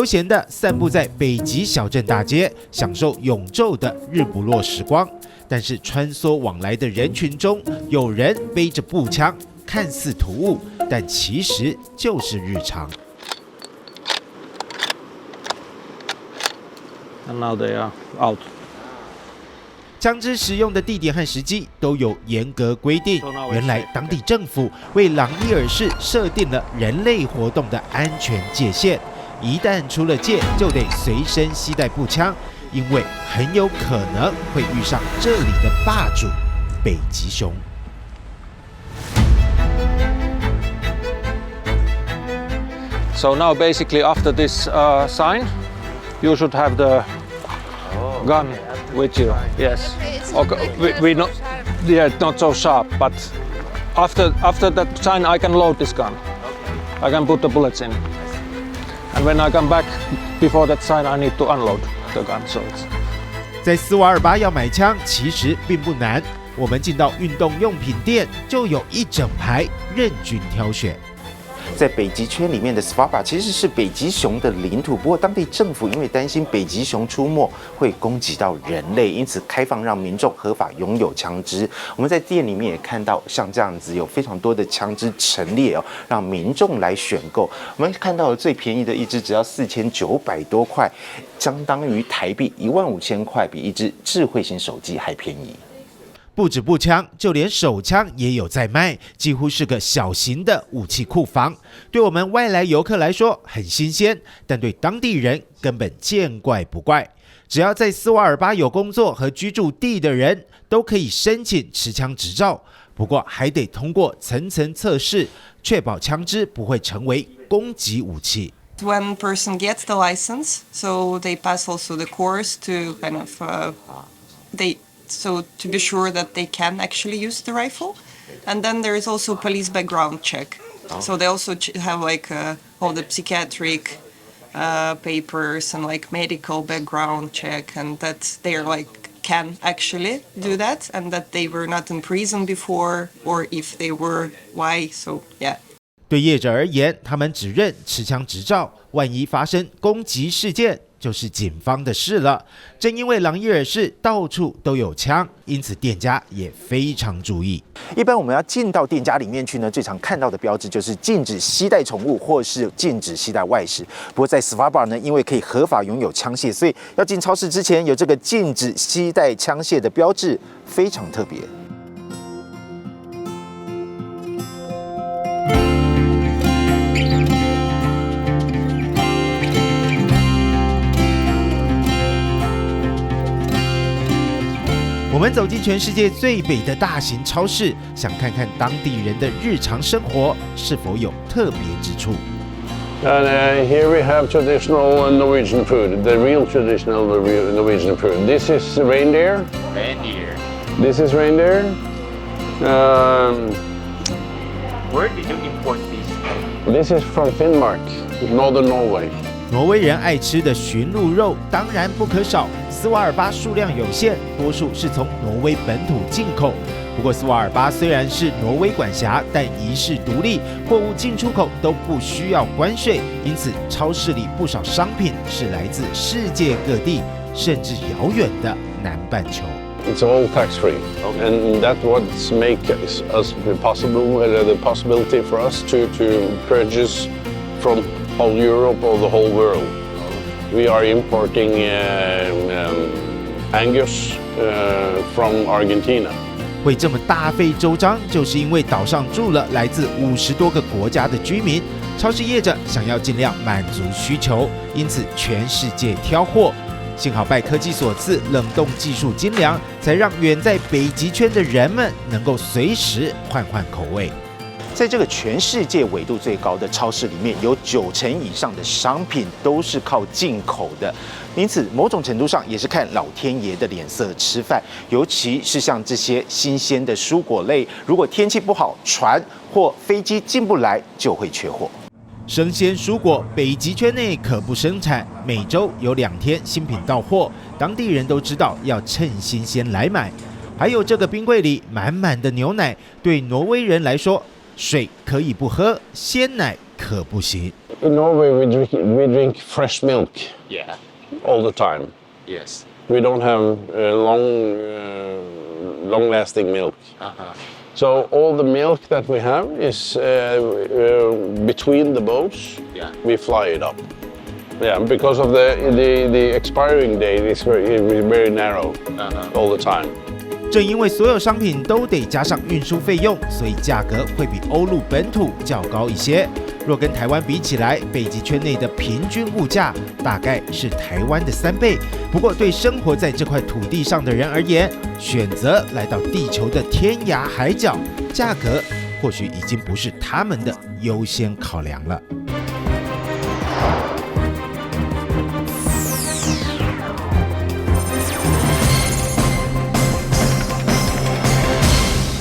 悠闲地散步在北极小镇大街，享受永昼的日不落时光。但是穿梭往来的人群中，有人背着步枪，看似突兀，但其实就是日常。And now they are out. 枪支使用的地点和时机都有严格规定。原来当地政府为朗伊尔市设定了人类活动的安全界限，一旦出了界，就得随身携带步枪，因为很有可能会遇上这里的霸主——北极熊。So now basically after this sign, you should have the gun with you. Yes. Okay. We not. Yeah, not so sharp, but after that sign, I can load this gun. I can put the bullets in. And when I come back before that sign, I need to unload the gun. So it's. 在斯瓦尔巴要买枪其实并不难，我们进到运动用品店，就有一整排任君挑选。在北极圈里面的 Svalbard 其实是北极熊的领土，不过当地政府因为担心北极熊出没会攻击到人类，因此开放让民众合法拥有枪支。我们在店里面也看到像这样子有非常多的枪支陈列哦，让民众来选购。我们看到的最便宜的一支只要4900多块，相当于台币15000块，比一支智慧型手机还便宜。不止步枪，就连手枪也有在卖，几乎是个小型的武器库房。对我们外来游客来说很新鲜，但对当地人根本见怪不怪。只要在斯瓦尔巴有工作和居住地的人，都可以申请持枪执照，不过还得通过层层测试，确保枪支不会成为攻击武器。When person gets the license, so they pass also the course to kind of So to be sure that they can actually use the rifle. And then there is also police background check. So they also have like all the psychiatric papers and like medical background check, and that they're like can actually do that, and that they were not in prison before, or if they were, why. So yeah. 对业者而言，他们只认持枪执照，万一发生攻击事件，就是警方的事了。正因为朗伊尔市到处都有枪，因此店家也非常注意。一般我们要进到店家里面去呢，最常看到的标志就是禁止携带宠物或是禁止携带外食。不过在 Svalbard 呢，因为可以合法拥有枪械，所以要进超市之前有这个禁止携带枪械的标志，非常特别。我们走进全世界最北的大型超市，想看看当地人的日常生活是否有特别之处。And here we have traditional Norwegian food, the real traditional Norwegian food. This is reindeer. Reindeer. This is reindeer. Where did you import these? This is from Finnmark, northern Norway. 挪威人爱吃的驯鹿肉当然不可少，斯瓦尔巴数量有限，多数是从挪威本土进口。不过斯瓦尔巴虽然是挪威管辖，但遗世独立，货物进出口都不需要关税，因此超市里不少商品是来自世界各地，甚至遥远的南半球。It's all tax-free, and that's what makes us possible, the possibility for us to purchase from whole Europe or the whole world. We are importing Angus from Argentina. 会这么大费周章，就是因为岛上住了来自50多个国家的居民，超市业者想要尽量满足需求，因此全世界挑货。幸好拜科技所赐，冷冻技术精良，才让远在北极圈的人们能够随时换换口味。在这个全世界纬度最高的超市里面，有90%以上的商品都是靠进口的，因此某种程度上也是看老天爷的脸色吃饭。尤其是像这些新鲜的蔬果类，如果天气不好，船或飞机进不来，就会缺货。生鲜蔬果，北极圈内可不生产，每周有2天新品到货，当地人都知道要趁新鲜来买。还有这个冰柜里满满的牛奶，对挪威人来说，水可以不喝，鲜奶可不行。in Norway we drink fresh milk Yeah. all the time. Yes. We don't have long-lasting milk. So all the milk that we have is between the boats. Yeah. We fly it up. Yeah, because of the expiring date is very narrow all the time. 正因为所有商品都得加上运输费用，所以价格会比欧陆本土较高一些。若跟台湾比起来，北极圈内的平均物价大概是台湾的3倍。不过，对生活在这块土地上的人而言，选择来到地球的天涯海角，价格或许已经不是他们的优先考量了。